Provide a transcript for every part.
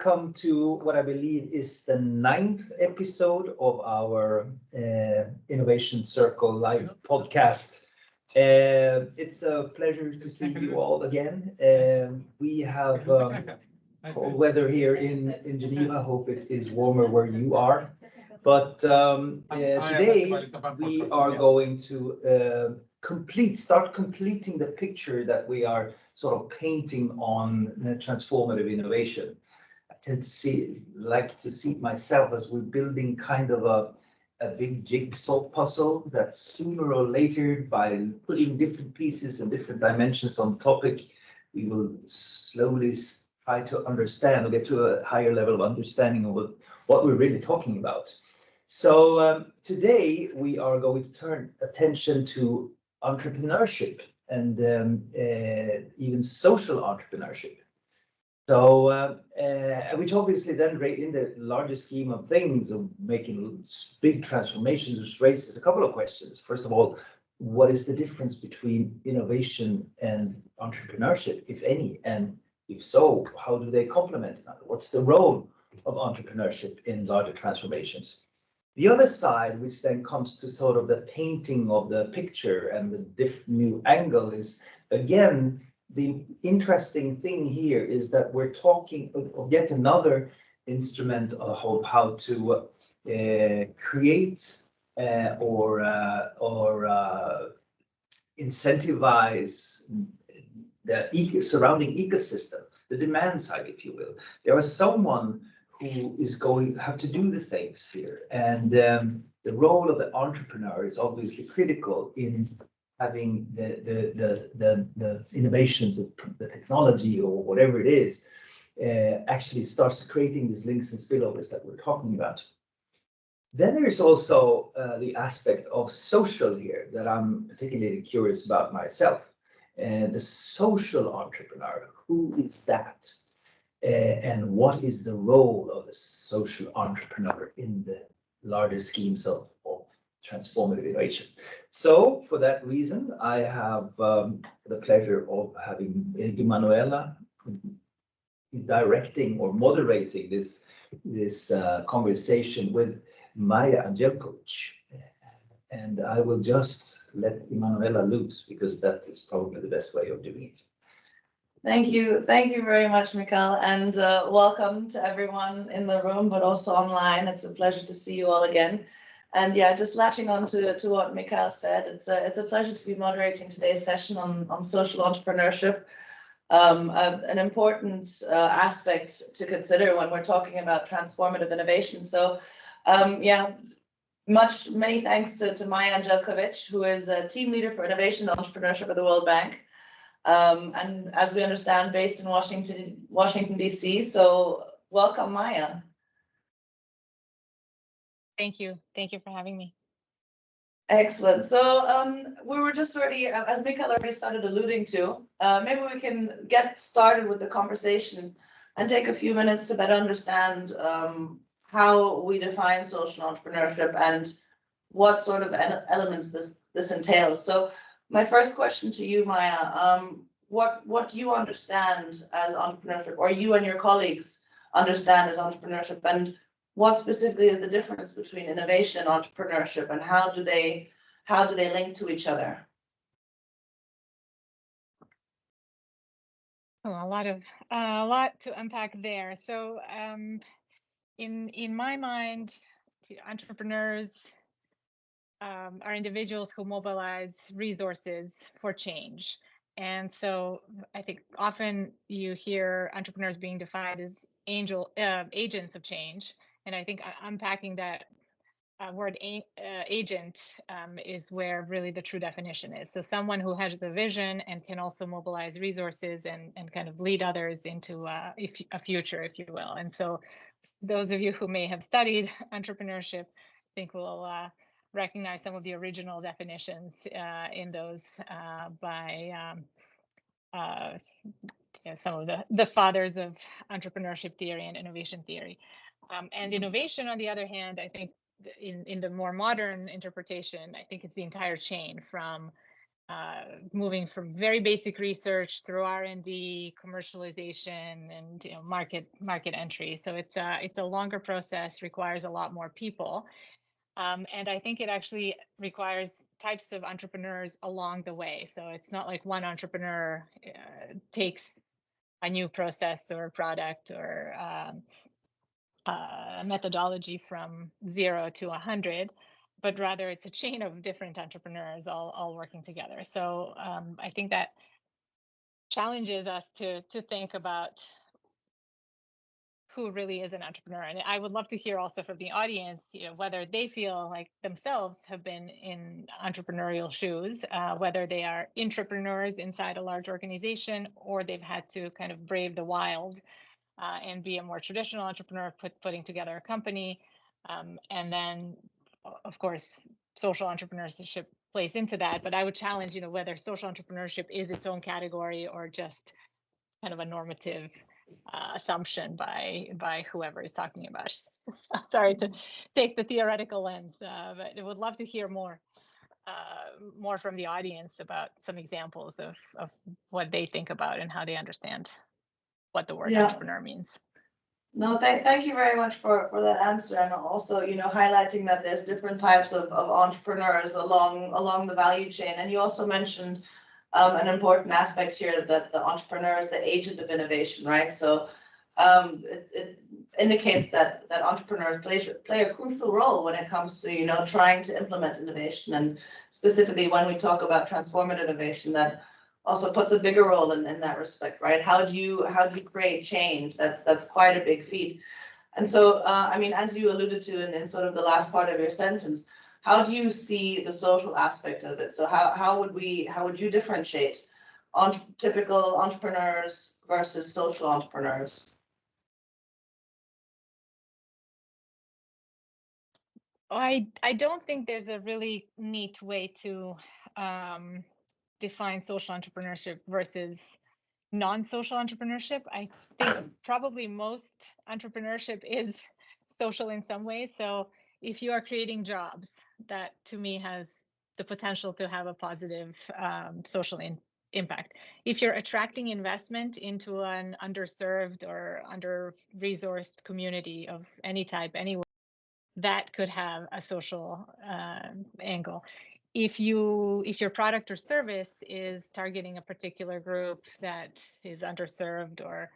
welcome to what I believe is the 9th episode of our Innovation Circle live podcast. It's a pleasure to see you all again. We have cold weather here in Geneva. Hope it is warmer where you are. But today we are going to start completing the picture that we are sort of painting on transformative innovation. I tend to like to see myself as we're building kind of a big jigsaw puzzle that sooner or later, by putting different pieces and different dimensions on topic, we will slowly try to understand or get to a higher level of understanding of what we're really talking about. So today we are going to turn attention to entrepreneurship and even social entrepreneurship. So, which obviously then, in the larger scheme of things, of making big transformations, raises a couple of questions. First of all, what is the difference between innovation and entrepreneurship, if any? And if so, how do they complement each other? What's the role of entrepreneurship in larger transformations? The other side, which then comes to sort of the painting of the picture and the new angle, is again, the interesting thing here is that we're talking of yet another instrument of how to create or incentivize the surrounding ecosystem, the demand side, if you will. There is someone who is going to have to do the things here, and the role of the entrepreneur is obviously critical in having the innovations, the technology or whatever it is, actually starts creating these links and spillovers that we're talking about. Then there is also the aspect of social here that I'm particularly curious about myself. The social entrepreneur, who is that? And what is the role of the social entrepreneur in the larger schemes of transformative innovation? So for that reason, I have the pleasure of having Immanuela directing or moderating this conversation with Maja Andjelkovic. And I will just let Immanuela loose, because that is probably the best way of doing it. Thank you very much, Mikael, and welcome to everyone in the room, but also online. It's a pleasure to see you all again. And yeah, just latching on to what Mikael said, it's a pleasure to be moderating today's session on social entrepreneurship, an important aspect to consider when we're talking about transformative innovation. So yeah, many thanks to Maja Andjelkovic, who is a team leader for innovation and entrepreneurship at the World Bank. And as we understand, based in Washington, D.C. So welcome, Maja. Thank you for having me. Excellent. So we were just already, as Mikael already started alluding to, maybe we can get started with the conversation and take a few minutes to better understand how we define social entrepreneurship and what sort of elements this entails. So my first question to you, Maja, what you understand as entrepreneurship, or you and your colleagues understand as entrepreneurship, and what specifically is the difference between innovation and entrepreneurship, and how do they link to each other? Oh, a lot to unpack there. So in my mind, entrepreneurs are individuals who mobilize resources for change. And so I think often you hear entrepreneurs being defined as agents of change. And I think unpacking that word agent is where really the true definition is. So someone who has a vision and can also mobilize resources and kind of lead others into a future, if you will. And so those of you who may have studied entrepreneurship, I think will recognize some of the original definitions in those by some of the fathers of entrepreneurship theory and innovation theory. And innovation, on the other hand, I think in the more modern interpretation, I think it's the entire chain from moving from very basic research through R&D, commercialization, and market entry. So it's a longer process, requires a lot more people. And I think it actually requires types of entrepreneurs along the way. So it's not like one entrepreneur takes a new process or product or methodology from 0 to 100, but rather it's a chain of different entrepreneurs all working together. So I think that challenges us to think about who really is an entrepreneur. And I would love to hear also from the audience, whether they feel like themselves have been in entrepreneurial shoes, whether they are intrapreneurs inside a large organization, or they've had to kind of brave the wild and be a more traditional entrepreneur, putting together a company. And then, of course, social entrepreneurship plays into that. But I would challenge, whether social entrepreneurship is its own category or just kind of a normative assumption by whoever is talking about it. Sorry to take the theoretical lens, but I would love to hear more from the audience about some examples of what they think about and how they understand what the word entrepreneur means. No, thank you very much for that answer, and also highlighting that there's different types of entrepreneurs along the value chain. And you also mentioned an important aspect here, that the entrepreneur is the agent of innovation, right? So it indicates that entrepreneurs play a crucial role when it comes to trying to implement innovation, and specifically when we talk about transformative innovation, that also puts a bigger role in that respect, right? How do you create change? That's quite a big feat. And so I mean, as you alluded to in sort of the last part of your sentence, how do you see the social aspect of it? So how would you differentiate typical entrepreneurs versus social entrepreneurs? I don't think there's a really neat way to define social entrepreneurship versus non-social entrepreneurship. I think probably most entrepreneurship is social in some way. So if you are creating jobs, that to me has the potential to have a positive social impact. If you're attracting investment into an underserved or under-resourced community of any type, anywhere, that could have a social angle. If your product or service is targeting a particular group that is underserved or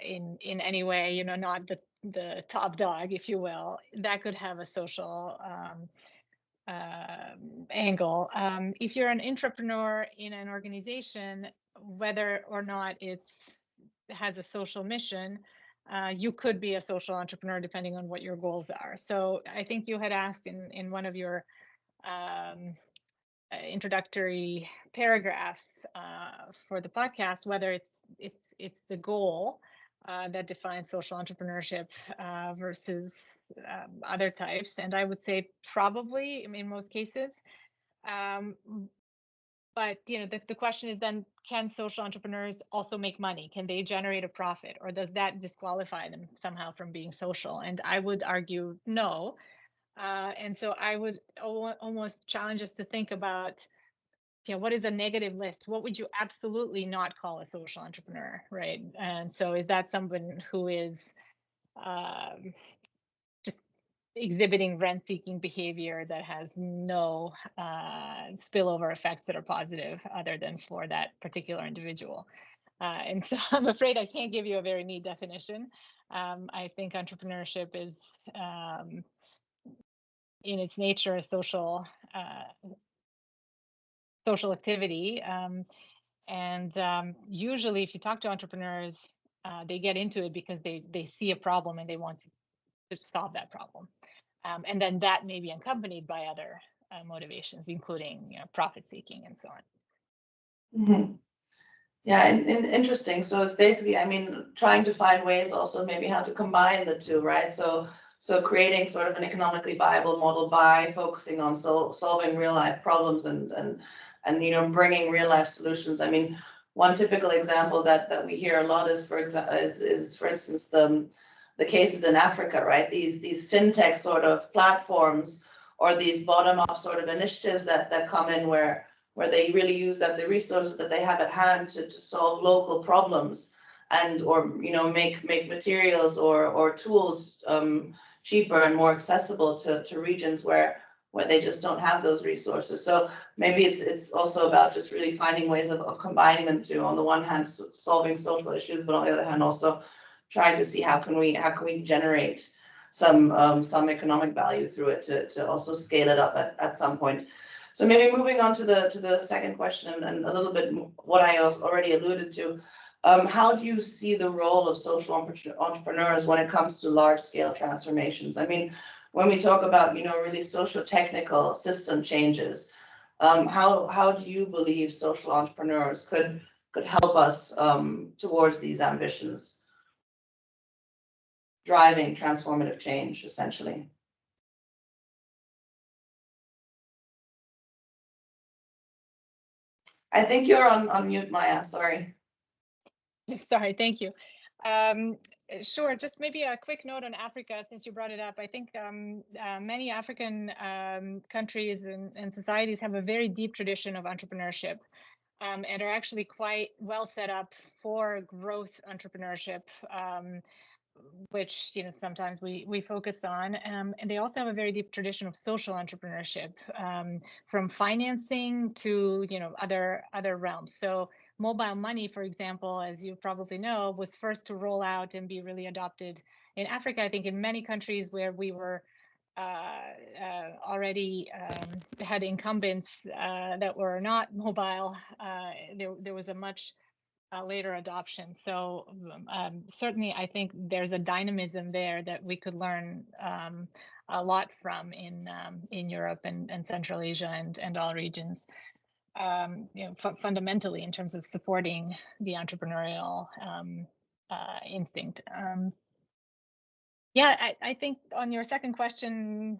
in any way, not the top dog, if you will, that could have a social angle. If you're an entrepreneur in an organization, whether or not it has a social mission, you could be a social entrepreneur depending on what your goals are. So I think you had asked in one of your introductory paragraphs for the podcast whether it's the goal that defines social entrepreneurship versus other types, and I would say probably in most cases. But the question is then, can social entrepreneurs also make money? Can they generate a profit, or does that disqualify them somehow from being social? And I would argue no. And so I would almost challenge us to think about, what is a negative list? What would you absolutely not call a social entrepreneur, right? And so is that someone who is just exhibiting rent-seeking behavior that has no spillover effects that are positive other than for that particular individual? And so I'm afraid I can't give you a very neat definition. I think entrepreneurship is in its nature a social activity. And usually if you talk to entrepreneurs, they get into it because they see a problem and they want to solve that problem. And then that may be accompanied by other motivations, including profit seeking and so on. Mm-hmm. Yeah, and interesting. So it's basically, I mean, trying to find ways also maybe how to combine the two, right? So creating sort of an economically viable model by focusing on solving real life problems and bringing real life solutions. I mean, one typical example that we hear a lot is for instance the cases in Africa, right? These fintech sort of platforms or these bottom up sort of initiatives that come in where where they really use the resources that they have at hand to solve local problems, and or make materials or tools cheaper and more accessible to regions where they just don't have those resources. So maybe it's also about just really finding ways of combining them to, on the one hand, solving social issues, but on the other hand also trying to see how can we generate some economic value through it to also scale it up at some point. So maybe moving on to the second question, and a little bit what I already alluded to. How do you see the role of social entrepreneurs when it comes to large-scale transformations? I mean, when we talk about really socio-technical system changes, how do you believe social entrepreneurs could help us towards these ambitions, driving transformative change, essentially? I think you're on mute, Maja. Sorry. Sorry, thank you. Sure, just maybe a quick note on Africa, since you brought it up. I think many African countries and societies have a very deep tradition of entrepreneurship, and are actually quite well set up for growth entrepreneurship, which sometimes we focus on. And they also have a very deep tradition of social entrepreneurship, from financing to other realms. So mobile money, for example, as you probably know, was first to roll out and be really adopted in Africa. I think in many countries where we were already had incumbents that were not mobile, there was a much later adoption. So certainly I think there's a dynamism there that we could learn a lot from in Europe and Central Asia and all regions. Fundamentally in terms of supporting the entrepreneurial instinct. Yeah, I think on your second question,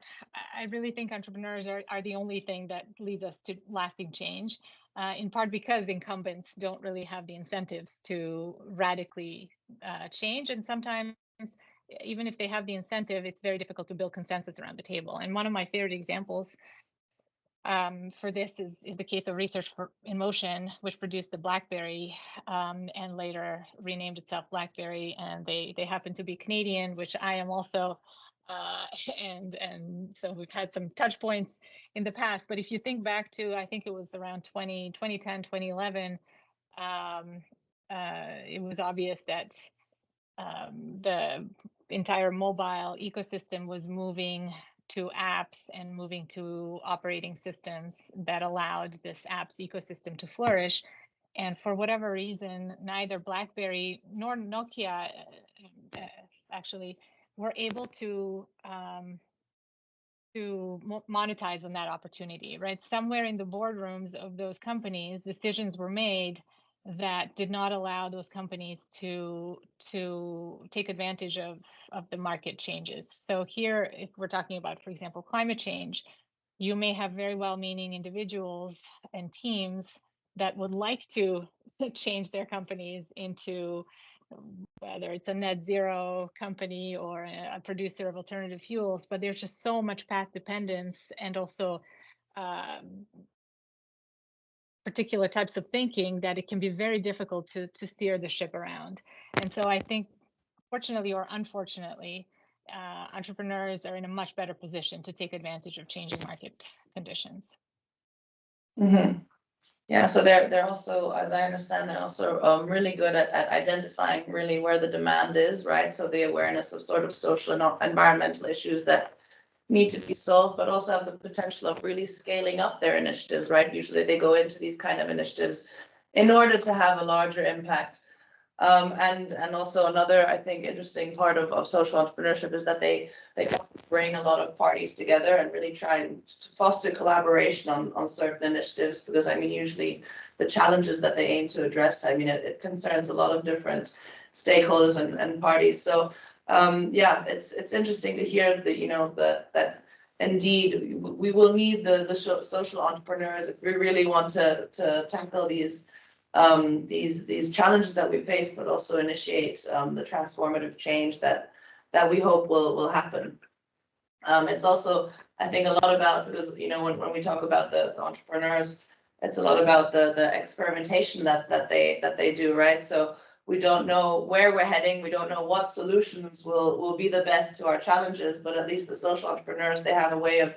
I really think entrepreneurs are the only thing that leads us to lasting change, in part because incumbents don't really have the incentives to radically change. And sometimes, even if they have the incentive, it's very difficult to build consensus around the table. And one of my favorite examples for this is the case of Research in Motion, which produced the BlackBerry and later renamed itself BlackBerry, and they happen to be Canadian, which I am also, and so we've had some touch points in the past. But if you think back to, I think it was around 2010, 2011, it was obvious that the entire mobile ecosystem was moving to apps and moving to operating systems that allowed this apps ecosystem to flourish. And for whatever reason, neither BlackBerry nor Nokia actually were able to monetize on that opportunity, right? Somewhere in the boardrooms of those companies, decisions were made that did not allow those companies to take advantage of the market changes. So here, if we're talking about, for example, climate change, you may have very well-meaning individuals and teams that would like to change their companies into, whether it's a net zero company or a producer of alternative fuels, but there's just so much path dependence and also particular types of thinking that it can be very difficult to steer the ship around. And so I think, fortunately or unfortunately, entrepreneurs are in a much better position to take advantage of changing market conditions. Mm-hmm. Yeah, so they're also, as I understand, they're also really good at identifying really where the demand is, right? So the awareness of sort of social and environmental issues that need to be solved, but also have the potential of really scaling up their initiatives, right? Usually they go into these kind of initiatives in order to have a larger impact. And also another, I think, interesting part of social entrepreneurship is that they bring a lot of parties together and really try to foster collaboration on certain initiatives, because I mean, usually the challenges that they aim to address, I mean, it concerns a lot of different stakeholders and parties. So yeah, it's interesting to hear that, that indeed we will need the social entrepreneurs if we really want to tackle these challenges that we face, but also initiate the transformative change that we hope will happen. It's also, I think, a lot about, because when we talk about the entrepreneurs, it's a lot about the experimentation that they do, right? So we don't know where we're heading. We don't know what solutions will be the best to our challenges, but at least the social entrepreneurs, they have a way of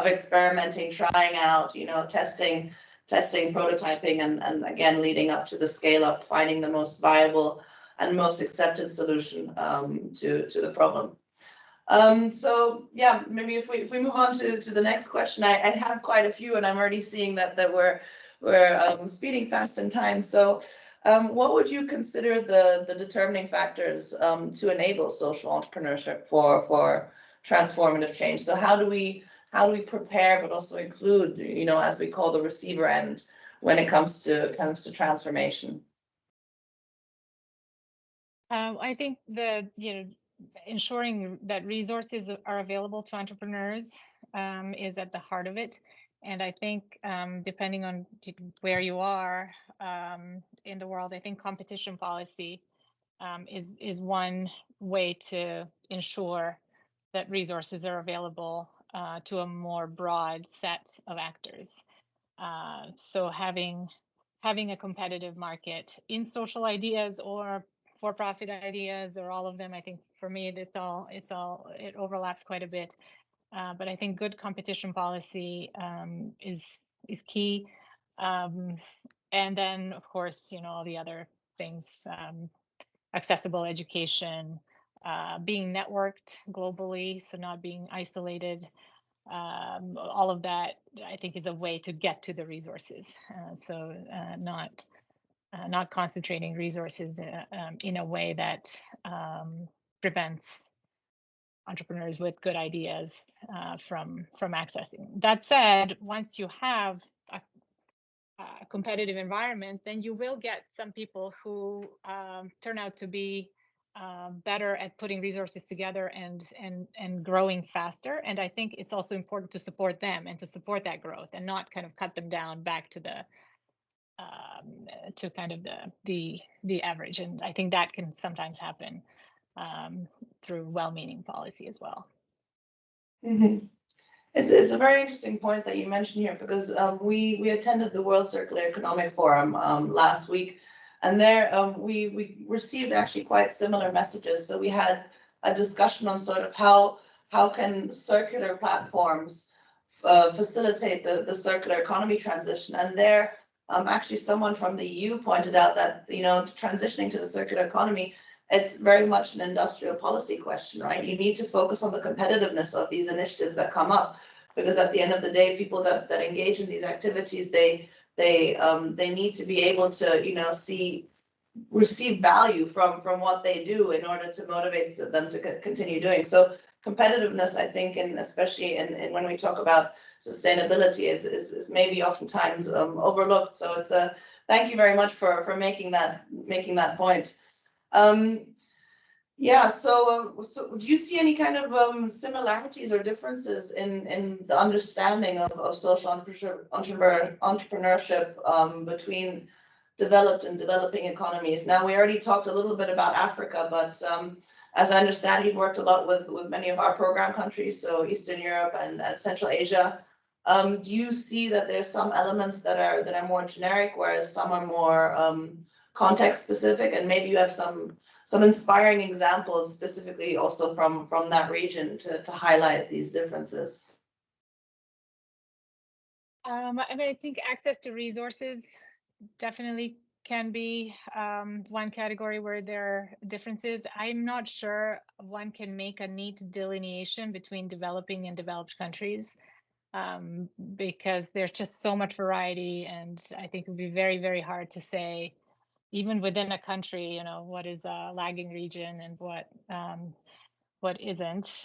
experimenting, trying out, testing, prototyping, and again, leading up to the scale up, finding the most viable and most accepted solution to the problem. So yeah, maybe if we move on to the next question, I have quite a few, and I'm already seeing that we're speeding fast in time. So what would you consider the determining factors to enable social entrepreneurship for transformative change? So how do we prepare, but also include, as we call the receiver end, when it comes to transformation? I think ensuring that resources are available to entrepreneurs is at the heart of it. And I think depending on where you are in the world, I think competition policy is one way to ensure that resources are available to a more broad set of actors. So having a competitive market in social ideas or for-profit ideas, or all of them, I think for me it overlaps quite a bit. But I think good competition policy is key. And then of course, all the other things, accessible education, being networked globally, so not being isolated. All of that, I think, is a way to get to the resources. So not concentrating resources in a way that prevents entrepreneurs with good ideas from accessing. That said, once you have a competitive environment, then you will get some people who turn out to be better at putting resources together and growing faster. And I think it's also important to support them and to support that growth and not kind of cut them down back to kind of the average. And I think that can sometimes happen through well-meaning policy as well. Mm-hmm. It's a very interesting point that you mentioned here, because we attended the World Circular Economic Forum last week, and there we received actually quite similar messages. So we had a discussion on sort of how can circular platforms facilitate the circular economy transition, and there actually someone from the EU pointed out that transitioning to the circular economy, it's very much an industrial policy question, right? You need to focus on the competitiveness of these initiatives that come up, because at the end of the day, people that engage in these activities, they need to be able to receive value from what they do in order to motivate them to continue doing. So competitiveness, I think, and especially in when we talk about sustainability, is maybe oftentimes overlooked. So it's a thank you very much for making that point. Yeah, so do you see any kind of similarities or differences in the understanding of social entrepreneurship between developed and developing economies? Now, we already talked a little bit about Africa, but as I understand, you've worked a lot with many of our program countries, so Eastern Europe and Central Asia. Do you see that there's some elements that are more generic, whereas some are more context specific, and maybe you have some inspiring examples specifically also from that region to highlight these differences? I mean, I think access to resources definitely can be one category where there are differences. I'm not sure one can make a neat delineation between developing and developed countries, because there's just so much variety, and I think it would be very, very hard to say, even within a country, what is a lagging region and what isn't.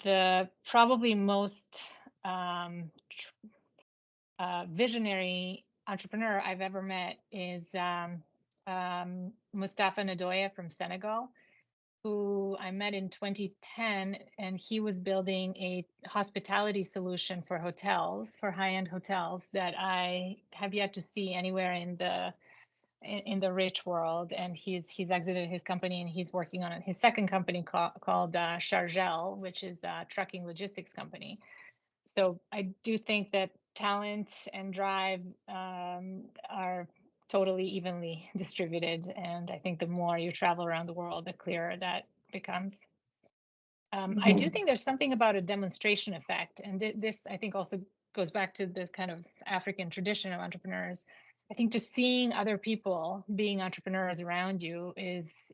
The probably most visionary entrepreneur I've ever met is Mustafa Nadoya from Senegal, who I met in 2010, and he was building a hospitality solution for hotels, for high-end hotels, that I have yet to see anywhere in the rich world. And he's exited his company, and he's working on his second company called Chargel, which is a trucking logistics company. So I do think that talent and drive are totally evenly distributed. And I think the more you travel around the world, the clearer that becomes. I do think there's something about a demonstration effect. And this, I think, also goes back to the kind of African tradition of entrepreneurs. I think just seeing other people being entrepreneurs around you is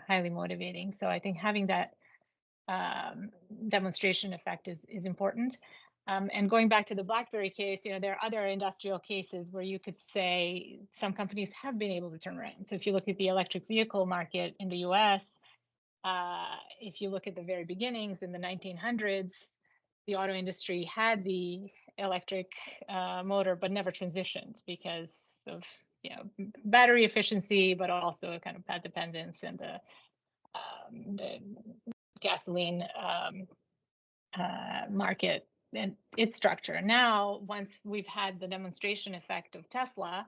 highly motivating. So I think having that demonstration effect is important. And going back to the BlackBerry case, there are other industrial cases where you could say some companies have been able to turn around. So if you look at the electric vehicle market in the US, if you look at the very beginnings in the 1900s, the auto industry had the electric motor, but never transitioned because of battery efficiency, but also kind of pad dependence and the gasoline market and its structure. Now, once we've had the demonstration effect of Tesla,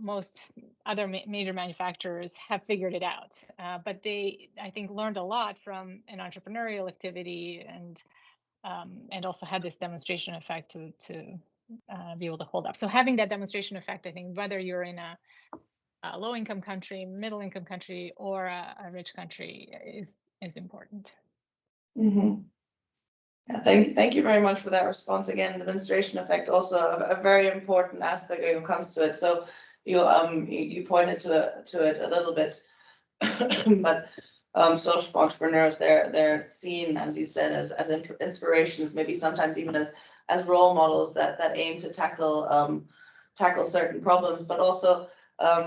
most other major manufacturers have figured it out, but they, I think, learned a lot from an entrepreneurial activity and also had this demonstration effect to be able to hold up. So having that demonstration effect, I think, whether you're in a low-income country, middle-income country, or a rich country, is important. Yeah, thank you very much for that response. Again, the demonstration effect also a very important aspect when it comes to it. So you pointed to it a little bit, but social entrepreneurs, they're seen, as you said, as inspirations, maybe sometimes even as role models that aim to tackle certain problems. But also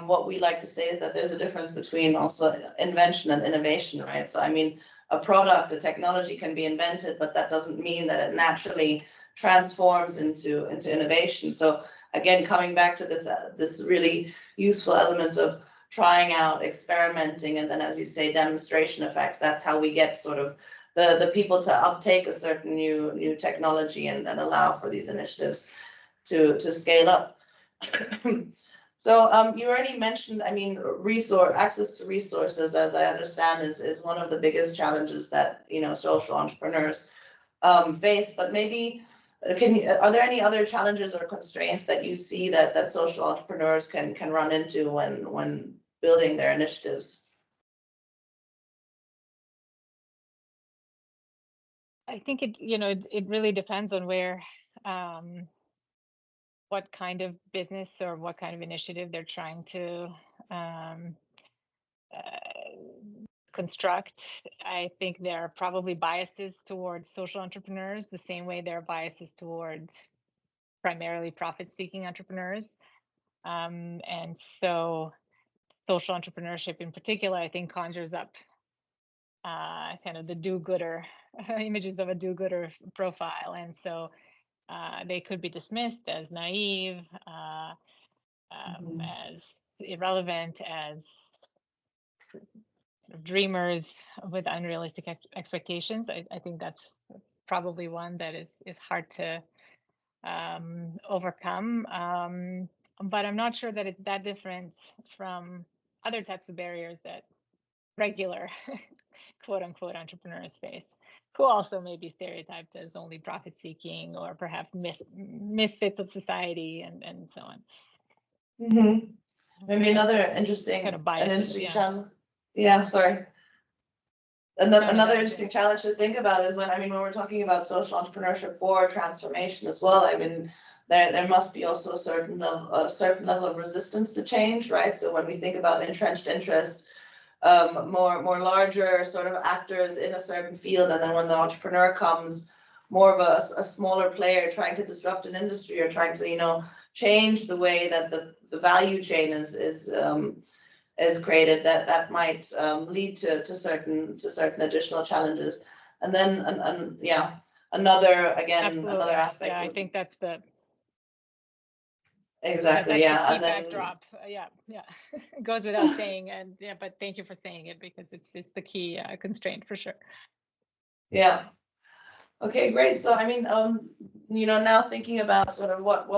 what we like to say is that there's a difference between also invention and innovation, right? So I mean, a product, a technology can be invented, but that doesn't mean that it naturally transforms into innovation. So again, coming back to this really useful element of trying out, experimenting, and then, as you say, demonstration effects. That's how we get sort of the people to uptake a certain new technology and allow for these initiatives to scale up. So you already mentioned, I mean, access to resources, as I understand, is one of the biggest challenges that social entrepreneurs face. But maybe are there any other challenges or constraints that you see that social entrepreneurs can run into when building their initiatives? I think it really depends on what kind of business or what kind of initiative they're trying to construct. I think there are probably biases towards social entrepreneurs the same way there are biases towards primarily profit-seeking entrepreneurs. And so social entrepreneurship in particular, I think, conjures up kind of the do-gooder images of a do-gooder profile. And so they could be dismissed as naive, as irrelevant, as dreamers with unrealistic expectations. I think that's probably one that is hard to overcome. But I'm not sure that it's that different from other types of barriers that regular quote unquote entrepreneurs face, who also may be stereotyped as only profit seeking or perhaps misfits of society and so on. Maybe another interesting kind of biases, challenge. Yeah, sorry. Another interesting challenge to think about is when we're talking about social entrepreneurship for transformation as well. I mean, there must be also a certain level of resistance to change, right? So when we think about entrenched interest, more larger sort of actors in a certain field, and then when the entrepreneur comes, more of a smaller player trying to disrupt an industry or trying to change the way that the value chain is created, that might lead to certain additional challenges. And then another aspect. Yeah, I think that's the exactly that's yeah the key and then, backdrop. Yeah it goes without saying, and but thank you for saying it, because it's the key constraint for sure. Yeah. Okay, great. So now thinking about sort of what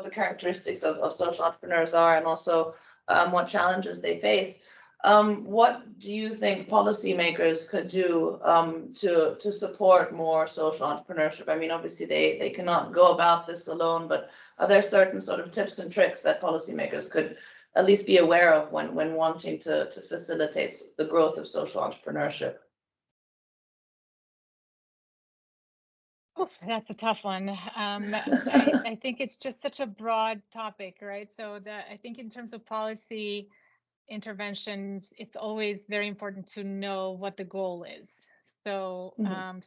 the characteristics of social entrepreneurs are, and also what challenges they face. What do you think policymakers could do to support more social entrepreneurship? I mean, obviously they cannot go about this alone, but are there certain sort of tips and tricks that policymakers could at least be aware of when wanting to facilitate the growth of social entrepreneurship? Oof, that's a tough one. I think it's just such a broad topic, right? So I think in terms of policy interventions, it's always very important to know what the goal is. So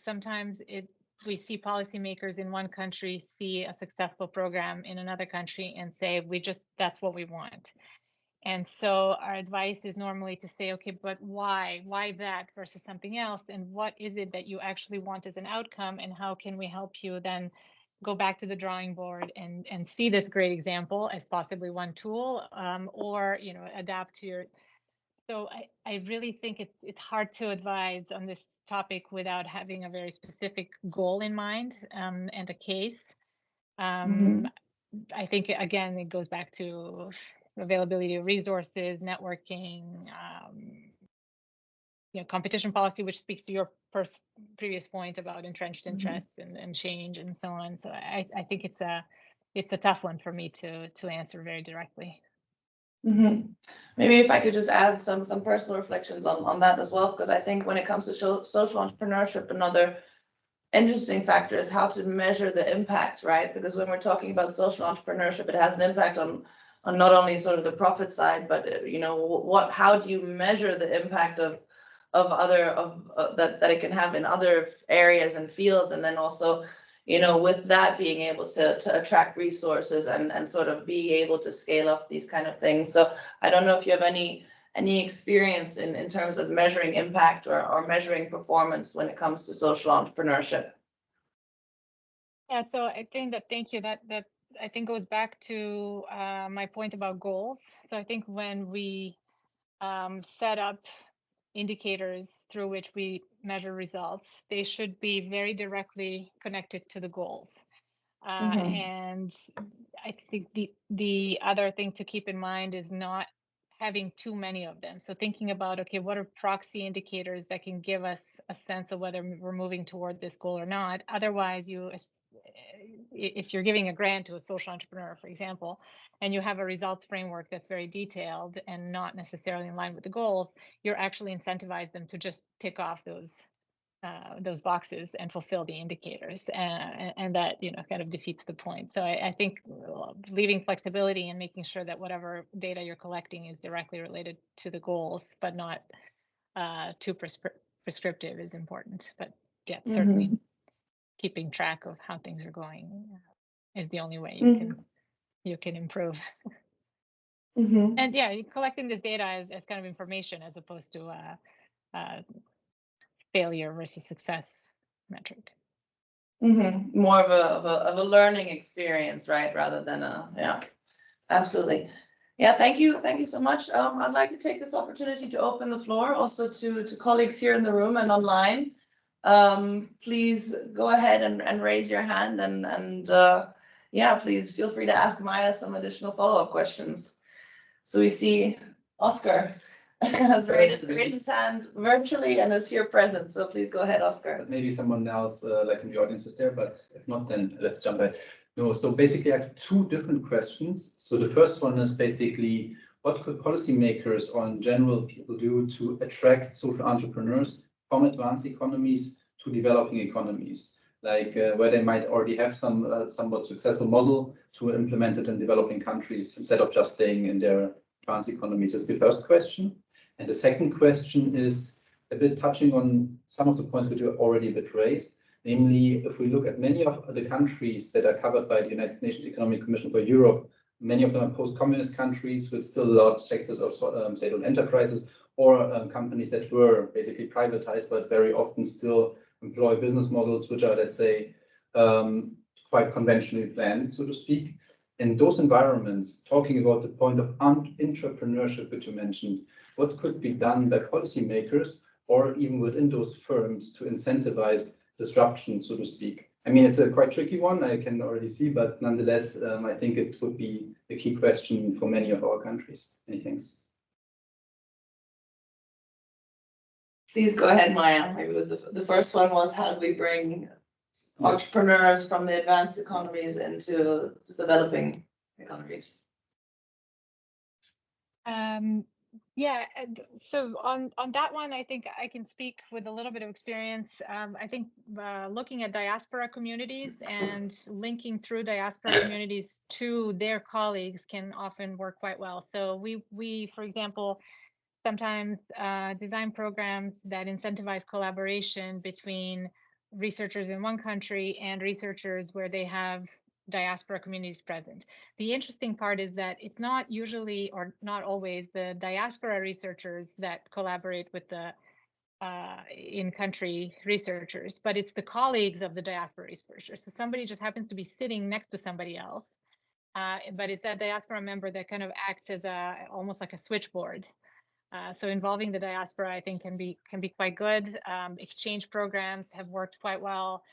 sometimes we see policymakers in one country see a successful program in another country and say, that's what we want. And so our advice is normally to say, okay, but why that versus something else? And what is it that you actually want as an outcome? And how can we help you then go back to the drawing board and see this great example as possibly one tool, or, adapt to your. So I really think it's hard to advise on this topic without having a very specific goal in mind, and a case. I think, again, it goes back to availability of resources, networking, competition policy, which speaks to your previous point about entrenched interests and change and so on. So I think it's a tough one for me to answer very directly. Maybe if I could just add some personal reflections on that as well, because I think when it comes to social entrepreneurship, another interesting factor is how to measure the impact, right? Because when we're talking about social entrepreneurship, it has an impact on not only sort of the profit side, but how do you measure the impact of that it can have in other areas and fields, and then also with that being able to attract resources and sort of be able to scale up these kind of things. So I don't know if you have any experience in terms of measuring impact or measuring performance when it comes to social entrepreneurship. Yeah, so I think thank you. That I think goes back to my point about goals. So I think when we set up indicators through which we measure results, they should be very directly connected to the goals. And I think the other thing to keep in mind is not having too many of them. So thinking about, okay, what are proxy indicators that can give us a sense of whether we're moving toward this goal or not? Otherwise, if you're giving a grant to a social entrepreneur, for example, and you have a results framework that's very detailed and not necessarily in line with the goals, you're actually incentivize them to just tick off those boxes and fulfill the indicators, and that kind of defeats the point. So I think leaving flexibility and making sure that whatever data you're collecting is directly related to the goals, but not too prescriptive, is important. But yeah, certainly keeping track of how things are going is the only way you can improve. And yeah, collecting this data as kind of information as opposed to failure versus success metric. More of a learning experience, right? Rather than absolutely. Yeah, thank you so much. I'd like to take this opportunity to open the floor also to colleagues here in the room and online. Please go ahead and raise your hand, and please feel free to ask Maja some additional follow-up questions. So we see Oscar has raised his hand virtually and is here present. So please go ahead, Oscar. Maybe someone else like in the audience is there, but if not, then let's jump in. No, so basically I have two different questions. So the first one is basically, what could policymakers or in general people do to attract social entrepreneurs from advanced economies to developing economies? Like where they might already have some somewhat successful model to implement it in developing countries instead of just staying in their advanced economies. Is the first question. And the second question is a bit touching on some of the points which are already a bit raised. Namely, if we look at many of the countries that are covered by the United Nations Economic Commission for Europe, many of them are post-communist countries with still large sectors of state-owned enterprises or companies that were basically privatized, but very often still employ business models which are, let's say, quite conventionally planned, so to speak. In those environments, talking about the point of entrepreneurship, which you mentioned, what could be done by policymakers or even within those firms to incentivize disruption, so to speak? I mean, it's a quite tricky one, I can already see, but nonetheless, I think it would be a key question for many of our countries. Many thanks. Please go ahead, Maja. Maybe the first one was how do we bring entrepreneurs from the advanced economies into developing economies? Yeah, so on that one, I think I can speak with a little bit of experience. I think looking at diaspora communities and linking through diaspora communities to their colleagues can often work quite well. So we for example, sometimes design programs that incentivize collaboration between researchers in one country and researchers where they have diaspora communities present. The interesting part is that it's not usually or not always the diaspora researchers that collaborate with the in-country researchers, but it's the colleagues of the diaspora researchers. So somebody just happens to be sitting next to somebody else, but it's that diaspora member that kind of acts as almost like a switchboard. So involving the diaspora, I think, can be quite good. Exchange programs have worked quite well.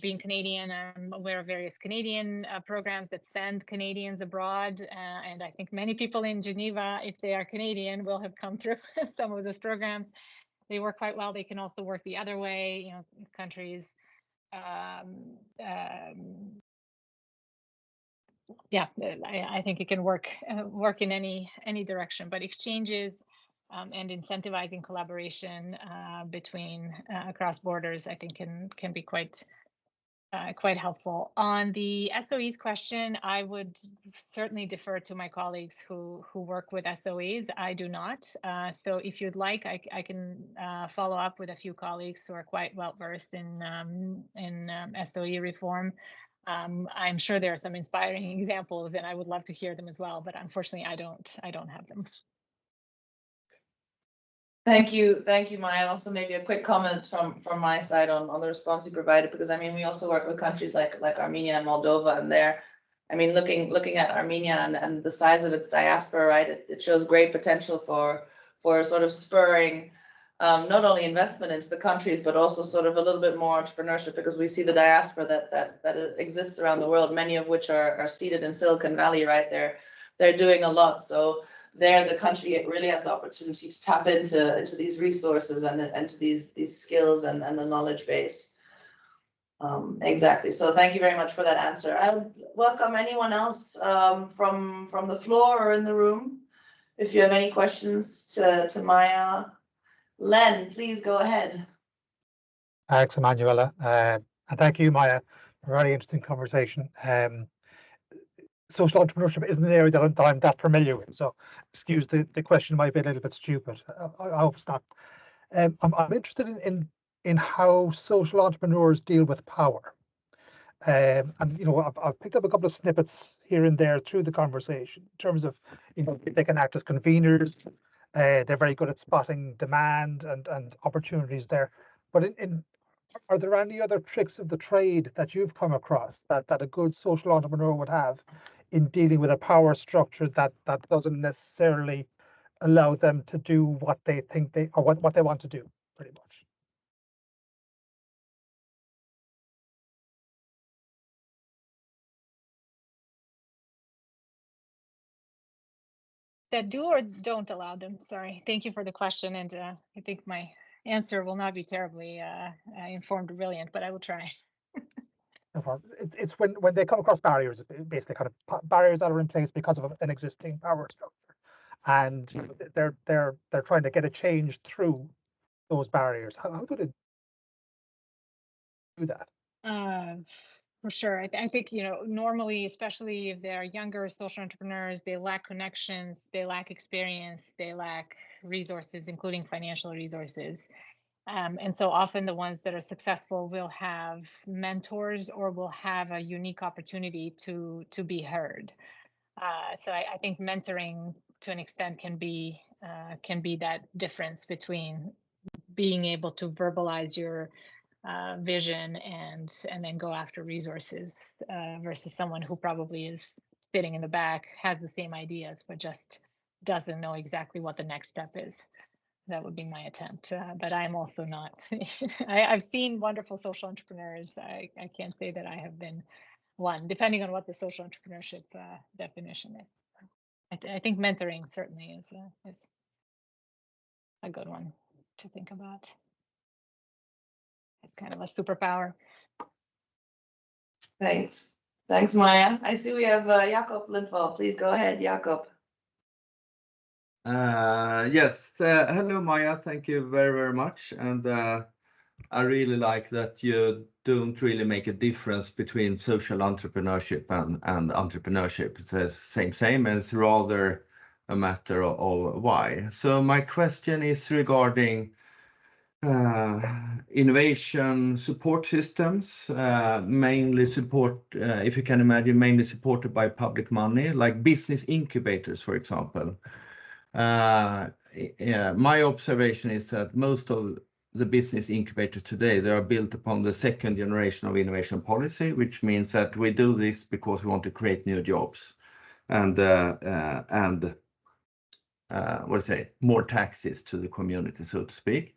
Being Canadian, I'm aware of various Canadian programs that send Canadians abroad, and I think many people in Geneva, if they are Canadian, will have come through some of those programs. They work quite well. They can also work the other way. Countries. Yeah, I think it can work in any direction, but exchanges and incentivizing collaboration between across borders, I think can be quite helpful. On the SOEs question, I would certainly defer to my colleagues who work with SOEs. I do not. So if you'd like, I can follow up with a few colleagues who are quite well versed in SOE reform. I'm sure there are some inspiring examples, and I would love to hear them as well. But unfortunately, I don't have them. Thank you, Maja. Also, maybe a quick comment from my side on the response you provided, because I mean we also work with countries like Armenia and Moldova, and there, I mean looking at Armenia and the size of its diaspora, right? It shows great potential for sort of spurring not only investment into the countries, but also sort of a little bit more entrepreneurship, because we see the diaspora that exists around the world, many of which are seated in Silicon Valley, right? They're doing a lot. So there, the country really has the opportunity to tap into these resources and to these skills and the knowledge base. Exactly. So thank you very much for that answer. I would welcome anyone else from the floor or in the room. If you have any questions to Maja. Len, please go ahead. Thanks, Immanuela. And thank you, Maja. A very interesting conversation. Social entrepreneurship isn't an area that I'm that familiar with, so excuse the question might be a little bit stupid. I hope it's not. I'm interested in how social entrepreneurs deal with power. And I've picked up a couple of snippets here and there through the conversation in terms of they can act as conveners. They're very good at spotting demand and opportunities there. But are there any other tricks of the trade that you've come across that a good social entrepreneur would have in dealing with a power structure that doesn't necessarily allow them to do what they think what they want to do, pretty much? That do or don't allow them. Sorry. Thank you for the question, and I think my answer will not be terribly informed or brilliant, but I will try. It's when they come across barriers, basically kind of barriers that are in place because of an existing power structure, and they're trying to get a change through those barriers. How do they do that? For sure. I think, normally, especially if they're younger social entrepreneurs, they lack connections, they lack experience, they lack resources, including financial resources. And so often the ones that are successful will have mentors or will have a unique opportunity to be heard. So I think mentoring to an extent can be that difference between being able to verbalize your vision and then go after resources versus someone who probably is sitting in the back, has the same ideas, but just doesn't know exactly what the next step is. That would be my attempt, but I'm also not. I've seen wonderful social entrepreneurs. I can't say that I have been one, depending on what the social entrepreneurship definition is. I think mentoring certainly is a good one. think about. It's kind of a superpower. Thanks. Thanks, Maja. I see we have Jakob Lindvall. Please go ahead, Jakob. Yes, hello Maja, thank you very, very much. And I really like that you don't really make a difference between social entrepreneurship and entrepreneurship. It's the same, and it's rather a matter of why. So my question is regarding innovation support systems, mainly if you can imagine, mainly supported by public money, like business incubators, for example. My observation is that most of the business incubators today, they are built upon the second generation of innovation policy, which means that we do this because we want to create new jobs and more taxes to the community, so to speak.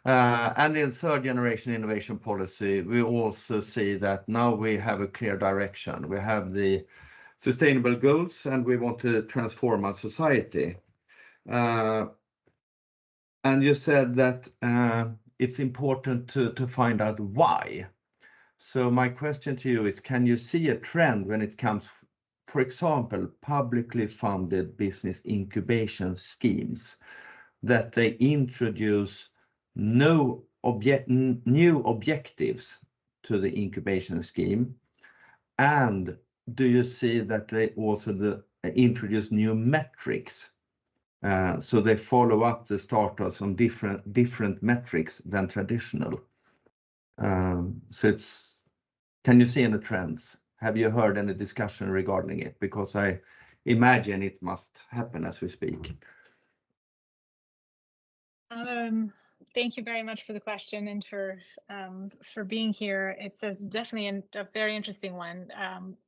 And in third generation innovation policy, we also see that now we have a clear direction. We have the sustainable goals and we want to transform our society. And you said that it's important to find out why. So my question to you is, can you see a trend when it comes, for example, publicly funded business incubation schemes, that they introduce new objectives to the incubation scheme? And do you see that they also introduce new metrics? So they follow up the startups on different metrics than traditional. So can you see any trends? Have you heard any discussion regarding it? Because I imagine it must happen as we speak. Thank you very much for the question and for being here. It's definitely a very interesting one.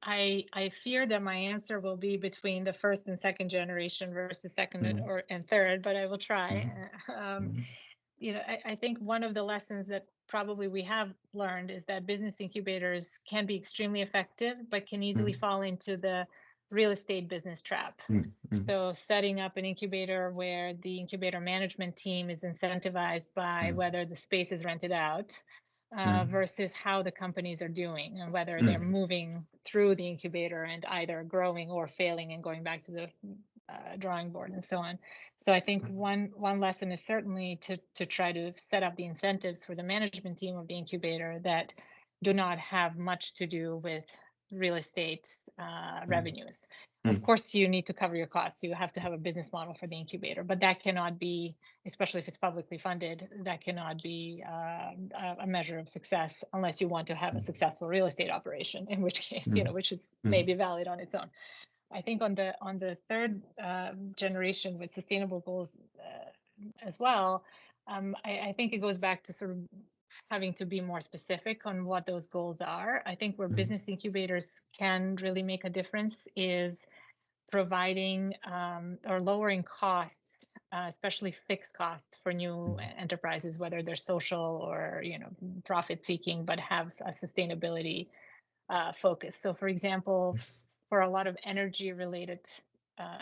I fear that my answer will be between the first and second generation versus second and third, but I will try. I think one of the lessons that probably we have learned is that business incubators can be extremely effective, but can easily fall into the real estate business trap. So setting up an incubator where the incubator management team is incentivized by whether the space is rented out versus how the companies are doing and whether they're moving through the incubator and either growing or failing and going back to the drawing board and so on. So I think one lesson is certainly to try to set up the incentives for the management team of the incubator that do not have much to do with real estate revenues. Of course, you need to cover your costs. You have to have a business model for the incubator, but that cannot be, especially if it's publicly funded, that cannot be a measure of success unless you want to have a successful real estate operation, in which case, which is maybe valid on its own. I think on the third generation with sustainable goals as well, I think it goes back to sort of having to be more specific on what those goals are. I think where business incubators can really make a difference is providing or lowering costs, especially fixed costs for new enterprises, whether they're social or profit seeking, but have a sustainability focus. So for example, for a lot of energy related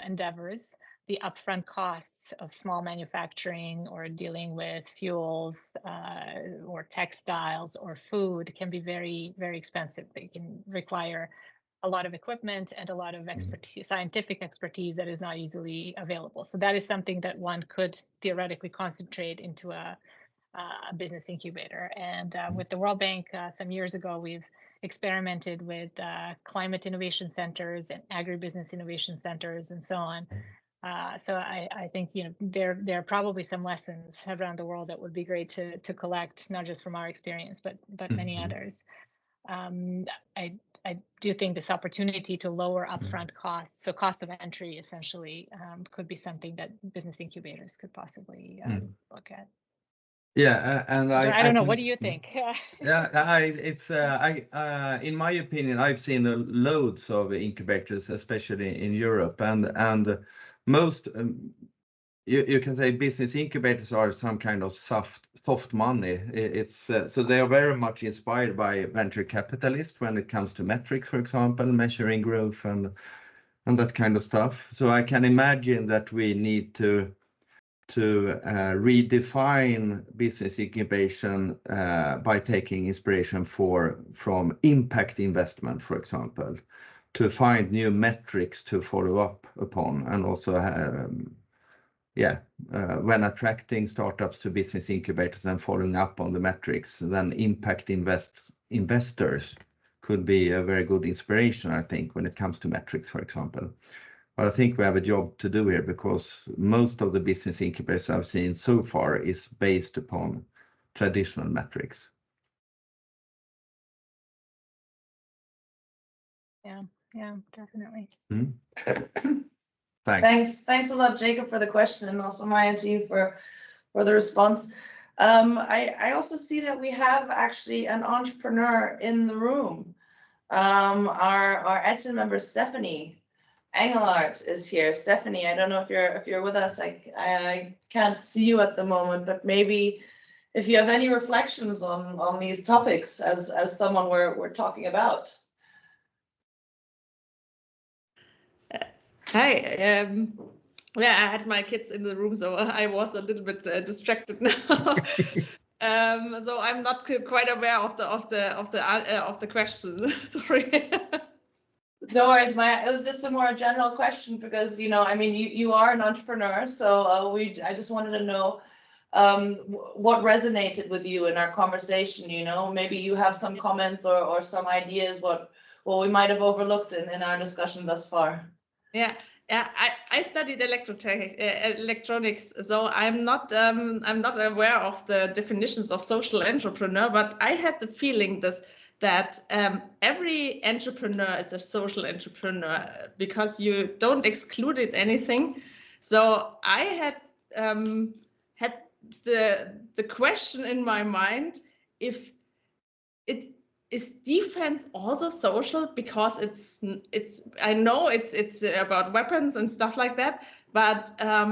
endeavors, the upfront costs of small manufacturing or dealing with fuels or textiles or food can be very, very expensive. They can require a lot of equipment and a lot of expertise, scientific expertise that is not easily available. So that is something that one could theoretically concentrate into a business incubator. And with the World Bank some years ago, we've experimented with climate innovation centers and agribusiness innovation centers and so on. So I think there are probably some lessons around the world that would be great to collect, not just from our experience, but many others. I do think this opportunity to lower upfront costs, so cost of entry essentially, could be something that business incubators could possibly look at. Yeah, and I don't know. What do you think? In my opinion, I've seen loads of incubators, especially in Europe, and most you can say business incubators are some kind of soft money. So they are very much inspired by venture capitalists when it comes to metrics, for example, measuring growth and that kind of stuff. So I can imagine that we need to to redefine business incubation by taking inspiration from impact investment, for example, to find new metrics to follow up upon, and also when attracting startups to business incubators and following up on the metrics, then impact investors could be a very good inspiration, I think, when it comes to metrics, for example. But I think we have a job to do here, because most of the business incubators I've seen so far is based upon traditional metrics. Yeah, definitely. Thanks a lot, Jacob, for the question, and also Maja to you for the response. I also see that we have actually an entrepreneur in the room. Our ETSIN member Stephanie Engelhardt is here. Stephanie, I don't know if you're with us. I can't see you at the moment, but maybe if you have any reflections on these topics as someone we're talking about. Hi. I had my kids in the room, so I was a little bit distracted now. So I'm not quite aware of the question. Sorry. No worries, Maja. It was just a more general question because I mean, you are an entrepreneur, so I just wanted to know what resonated with you in our conversation. Maybe you have some comments or some ideas what we might have overlooked in our discussion thus far. Yeah. I studied electronics, so I'm not aware of the definitions of social entrepreneur, but I had the feeling that every entrepreneur is a social entrepreneur because you don't exclude it anything. So I had the question in my mind, if is defense also social, because I know it's about weapons and stuff like that, but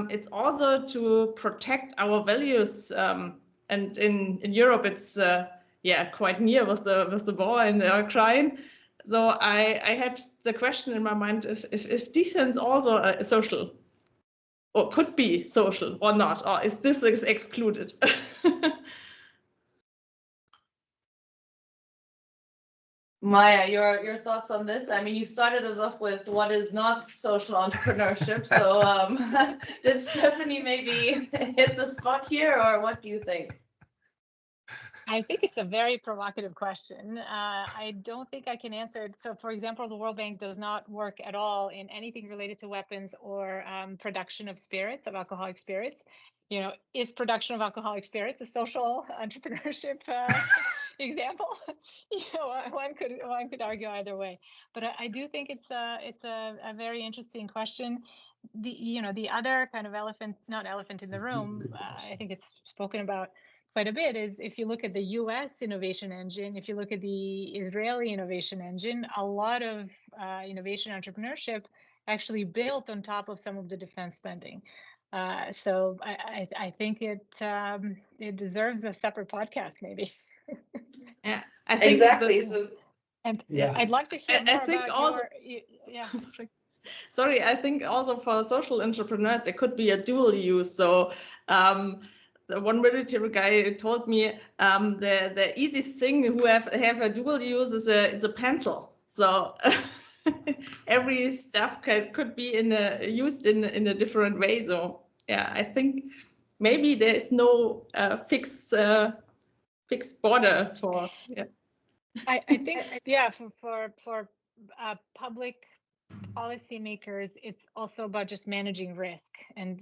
it's also to protect our values. And in Europe, it's quite near with the war in Ukraine. So I had the question in my mind: if defense also social, or could be social or not, or is this excluded? Maja, your thoughts on this? I mean, you started us off with what is not social entrepreneurship. So did Stephanie maybe hit the spot here, or what do you think? I think it's a very provocative question. I don't think I can answer it. So, for example, the World Bank does not work at all in anything related to weapons or production of spirits, of alcoholic spirits. Is production of alcoholic spirits a social entrepreneurship example? One could argue either way. But I do think it's a very interesting question. The other kind of not elephant in the room, I think it's spoken about quite a bit, is if you look at the US innovation engine, if you look at the Israeli innovation engine, a lot of innovation entrepreneurship actually built on top of some of the defense spending. So I think it deserves a separate podcast, maybe. Yeah, I think exactly. I'd love to hear more about also, Sorry, I think also for social entrepreneurs there could be a dual use. So the one military guy told me the easiest thing who have a dual use is a pencil. So every stuff could be used in a different way. So yeah, I think maybe there is no fixed border for. Yeah. I think for public policymakers, it's also about just managing risk and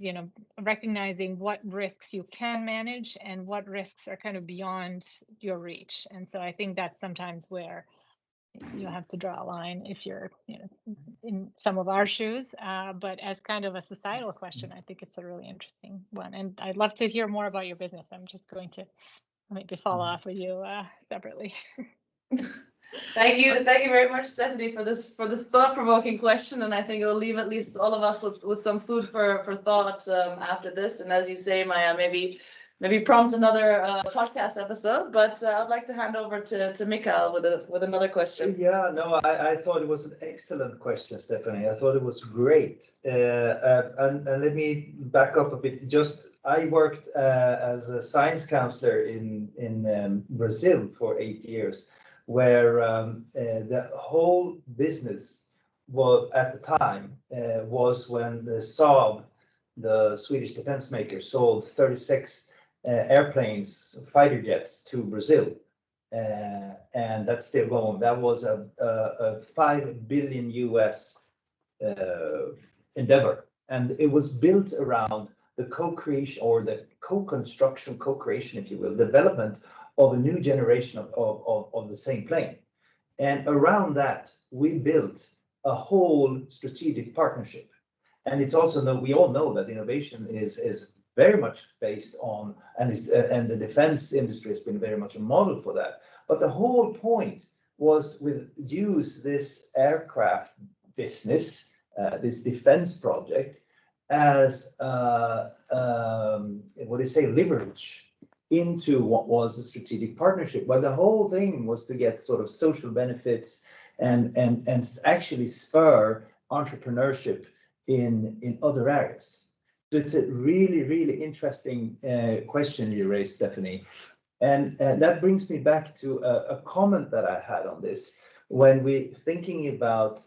recognizing what risks you can manage and what risks are kind of beyond your reach. And so I think that's sometimes where you have to draw a line if you're in some of our shoes. But as kind of a societal question, I think it's a really interesting one. And I'd love to hear more about your business. I'm just going to maybe follow off with you separately. Thank you very much, Stephanie, for this thought-provoking question, and I think it'll leave at least all of us with some food for thought after this. And as you say, Maja, maybe prompt another podcast episode. But I'd like to hand over to Mikael with another question. Yeah, no, I thought it was an excellent question, Stephanie. I thought it was great, and let me back up a bit. I worked as a science counselor in Brazil for 8 years, where the whole business was at the time was when the Saab, the Swedish defense maker, sold 36 airplanes, fighter jets to Brazil. And that's still going. That was a $5 billion US endeavor. And it was built around the co-creation or the co-construction, co-creation, if you will, development of a new generation of the same plane. And around that, we built a whole strategic partnership. And it's also we all know that innovation is very much based on, and the defense industry has been very much a model for that. But the whole point was use this aircraft business, this defense project, as leverage into what was a strategic partnership. But the whole thing was to get sort of social benefits and actually spur entrepreneurship in other areas. So it's a really, really interesting question you raised, Stephanie. And that brings me back to a comment that I had on this. When we're thinking about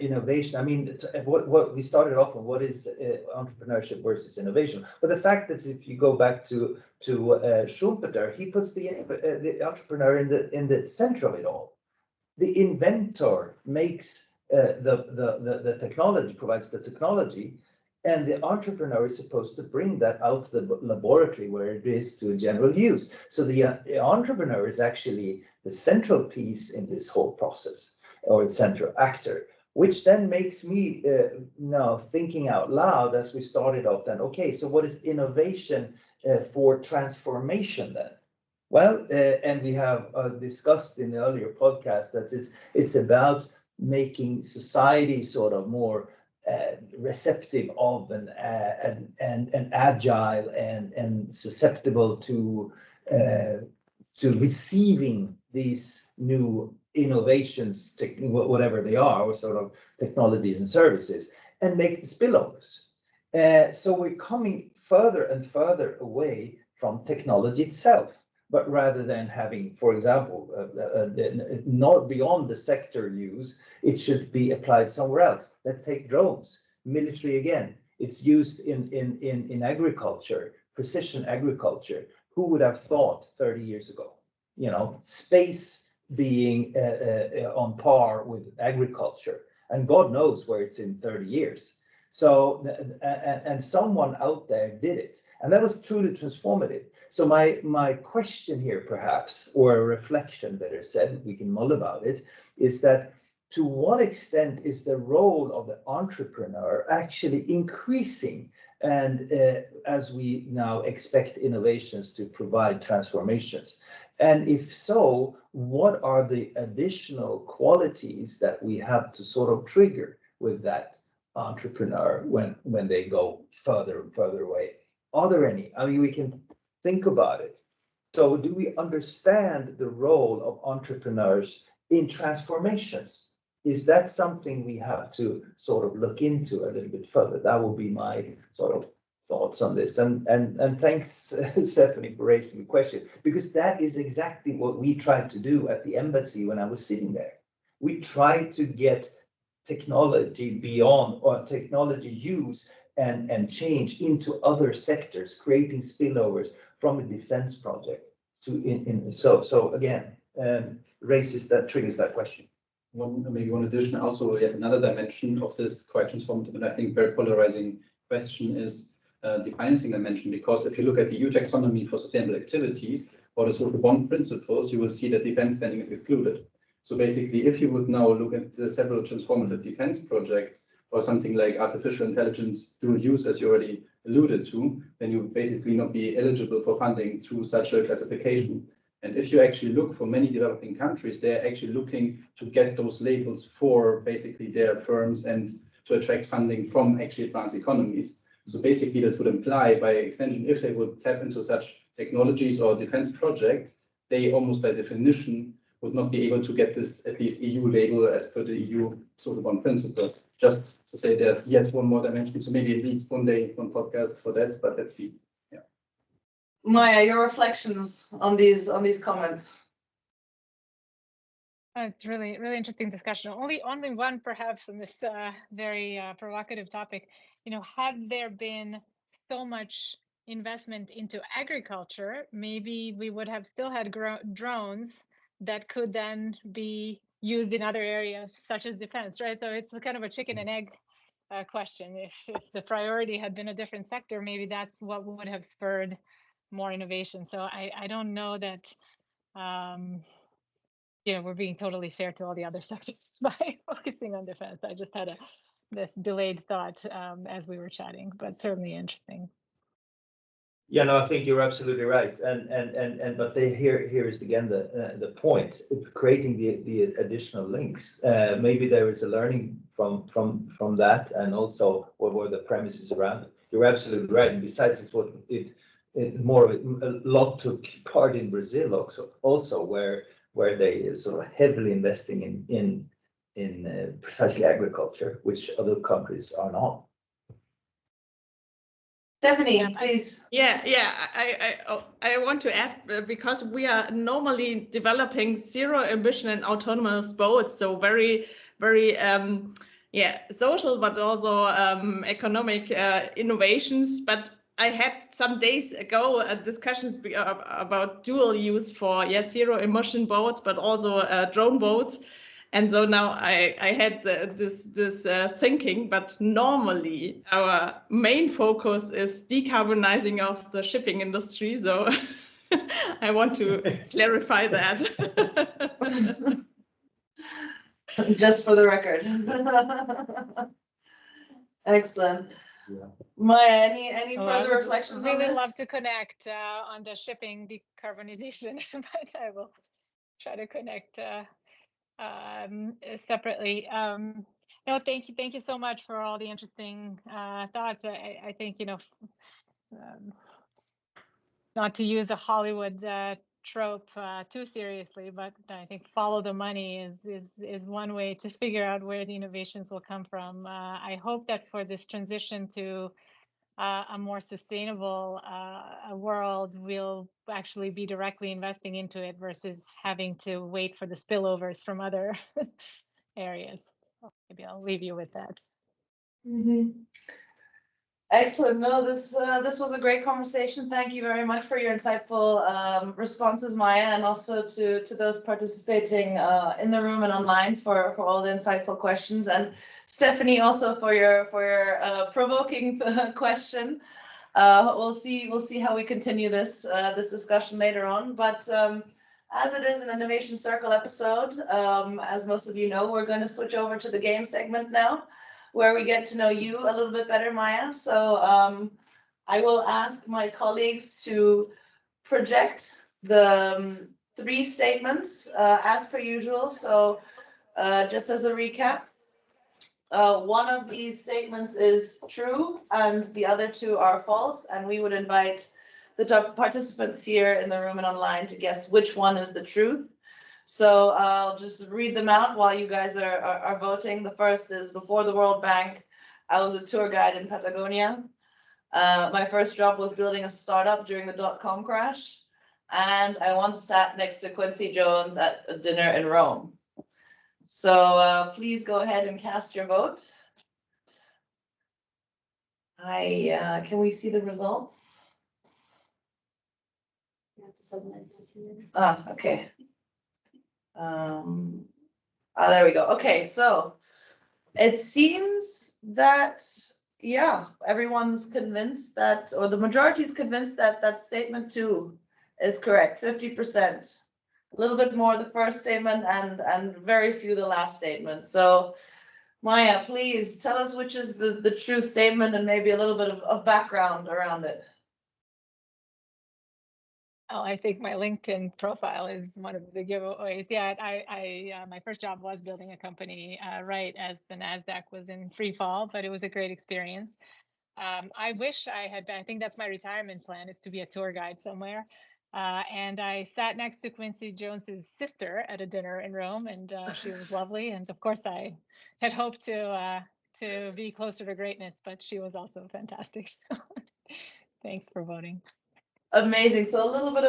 innovation, I mean, what we started off on, what is entrepreneurship versus innovation? But the fact that if you go back to Schumpeter, he puts the entrepreneur in the center of it all. The inventor makes the technology, provides the technology, and the entrepreneur is supposed to bring that out to the laboratory where it is to general use. So the entrepreneur is actually the central piece in this whole process, or the central actor, which then makes me now thinking out loud as we started off then, okay, so what is innovation for transformation then? Well, and we have discussed in the earlier podcast that it's about making society sort of more receptive of and agile and susceptible to receiving these new innovations, whatever they are, or sort of technologies and services, and make the spillovers. So we're coming further and further away from technology itself, but rather than having, for example, not beyond the sector use, it should be applied somewhere else. Let's take drones, military again. It's used in agriculture, precision agriculture. Who would have thought 30 years ago? You know, space being on par with agriculture, and God knows where it's in 30 years. So, and someone out there did it, and that was truly transformative. So my question here, perhaps, or a reflection, better said, we can mull about it, is that to what extent is the role of the entrepreneur actually increasing, and as we now expect innovations to provide transformations? And if so, what are the additional qualities that we have to sort of trigger with that entrepreneur when they go further and further away? Are there any? I mean, we can think about it. So do we understand the role of entrepreneurs in transformations? Is that something we have to sort of look into a little bit further? That will be my sort of thoughts on this. And thanks, Stephanie, for raising the question, because that is exactly what we tried to do at the embassy when I was sitting there. We tried to get technology beyond, or technology use and change into other sectors, creating spillovers from a defense project to so again, triggers that question. Maybe one addition, also yet another dimension of this quite transformative and I think very polarizing question is the financing dimension. Because if you look at the EU taxonomy for sustainable activities or the social bond principles, you will see that defense spending is excluded. So basically, if you would now look at the several transformative defense projects or something like artificial intelligence dual use, as you already alluded to, then you would basically not be eligible for funding through such a classification. And if you actually look for many developing countries, they're actually looking to get those labels for basically their firms and to attract funding from actually advanced economies. So basically, this would imply by extension, if they would tap into such technologies or defense projects, they almost by definition would not be able to get this at least EU label as per the EU social bond principles. Just to say there's yet one more dimension. So maybe it needs one day, one podcast for that, but let's see. Maja, your reflections on these comments. It's really interesting discussion. Only one perhaps on this very provocative topic. You know, had there been so much investment into agriculture, maybe we would have still had drones that could then be used in other areas such as defense, right? So it's kind of a chicken and egg question. If the priority had been a different sector, maybe that's what would have spurred more innovation. So I don't know that you know, we're being totally fair to all the other sectors by focusing on defense. I just had this delayed thought as we were chatting, but certainly interesting. Yeah, no, I think you're absolutely right. But here is again the point of creating the additional links. Maybe there is a learning from that, and also what were the premises around it. You're absolutely right. And besides, it's what it more a lot took part in Brazil also where they sort of heavily investing in precisely agriculture, which other countries are not. Stephanie, please. Yeah, I want to add, because we are normally developing zero emission and autonomous boats, so very social, but also economic innovations. But I had some days ago discussions about dual use for zero emission boats, but also drone boats. And so now I had this thinking, but normally our main focus is decarbonizing of the shipping industry. So I want to clarify that. Just for the record. Excellent. Yeah. Maja, any further reflections on this? I really love to connect on the shipping decarbonization, but I will try to connect separately. No, thank you so much for all the interesting thoughts. I think, you know, not to use a Hollywood trope too seriously, but I think follow the money is one way to figure out where the innovations will come from. I hope that for this transition to a more sustainable world, we'll actually be directly investing into it versus having to wait for the spillovers from other areas. So maybe I'll leave you with that. Mm-hmm. Excellent. No, this was a great conversation. Thank you very much for your insightful responses, Maja, and also to those participating in the room and online for all the insightful questions. And Stephanie, also for your provoking question. We'll see how we continue this discussion later on. But as it is an Innovation Circle episode, as most of you know, we're going to switch over to the game segment now, where we get to know you a little bit better, Maja. So I will ask my colleagues to project the 3 statements as per usual. So just as a recap, one of these statements is true and the other 2 are false, and we would invite the participants here in the room and online to guess which one is the truth. So I'll just read them out while you guys are voting. The first is, before the World Bank, I was a tour guide in Patagonia. My first job was building a startup during the .com crash. And I once sat next to Quincy Jones at a dinner in Rome. So please go ahead and cast your vote. Can we see the results? You have to submit to see them. Okay. There we go. Okay, so it seems that, yeah, everyone's convinced that, or the majority is convinced that that statement 2 is correct, 50%. A little bit more the first statement and very few the last statement. So Maja, please tell us which is the true statement and maybe a little bit of background around it. Oh, I think my LinkedIn profile is one of the giveaways. Yeah, I my first job was building a company right as the NASDAQ was in free fall, but it was a great experience. I wish I had been, I think that's my retirement plan, is to be a tour guide somewhere. And I sat next to Quincy Jones's sister at a dinner in Rome, and she was lovely. And of course, I had hoped to be closer to greatness, but she was also fantastic. So thanks for voting. Amazing. So a little bit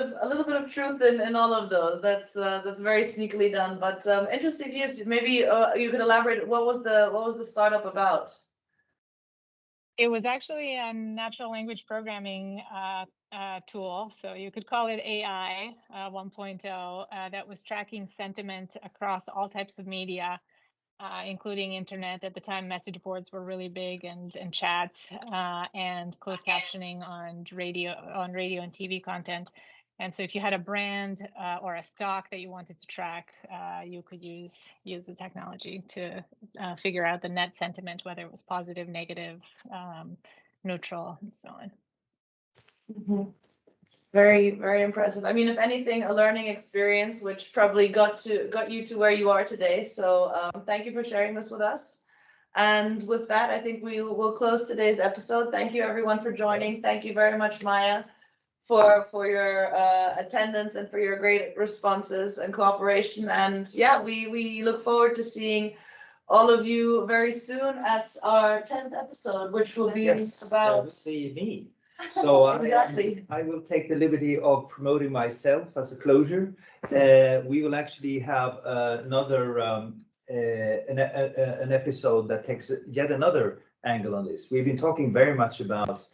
of truth in all of those. That's very sneakily done. But interesting if maybe you could elaborate. What was the startup about? It was actually a natural language programming tool, so you could call it AI 1.0, that was tracking sentiment across all types of media, including internet. At the time, message boards were really big, and chats, and closed captioning on radio and TV content. And so if you had a brand or a stock that you wanted to track, you could use the technology to figure out the net sentiment, whether it was positive, negative, neutral, and so on. Mm-hmm. Very, very impressive. I mean, if anything, a learning experience, which probably got you to where you are today. So thank you for sharing this with us. And with that, I think we'll close today's episode. Thank you everyone for joining. Thank you very much, Maja, for your attendance and for your great responses and cooperation. And yeah, we look forward to seeing all of you very soon at our 10th episode, which will be about me. So exactly. I will take the liberty of promoting myself as a closure. We will actually have another an episode that takes yet another angle on this. We've been talking very much about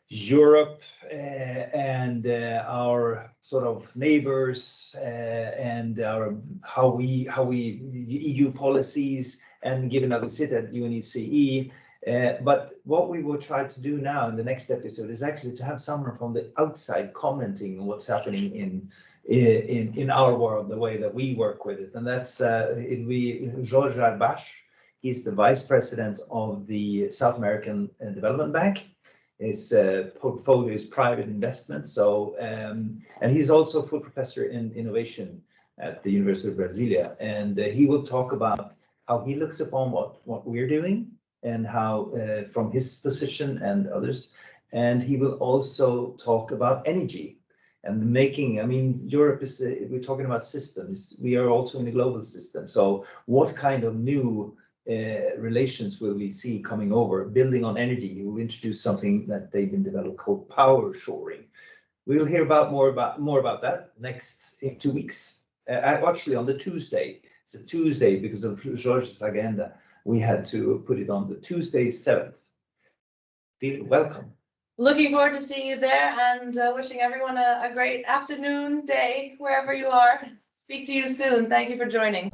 Europe and our sort of neighbors and how we EU policies, and given that we sit at UNECE. But what we will try to do now in the next episode is actually to have someone from the outside commenting on what's happening in our world, the way that we work with it. And that's it'll be Georges Arbache. He's the vice president of the South American Development Bank. His portfolio is private investment. So and he's also a full professor in innovation at the University of Brasilia. And he will talk about how he looks upon what we're doing, and how from his position and others. And he will also talk about energy and making, I mean, Europe is, we're talking about systems. We are also in a global system. So what kind of new relations will we see coming over? Building on energy, he will introduce something that they've been developed called power shoring. We'll hear more about that in 2 weeks. Actually on the Tuesday. It's a Tuesday because of George's agenda. We had to put it on the Tuesday 7th. Welcome. Looking forward to seeing you there, and wishing everyone a great afternoon, day, wherever you are. Speak to you soon. Thank you for joining.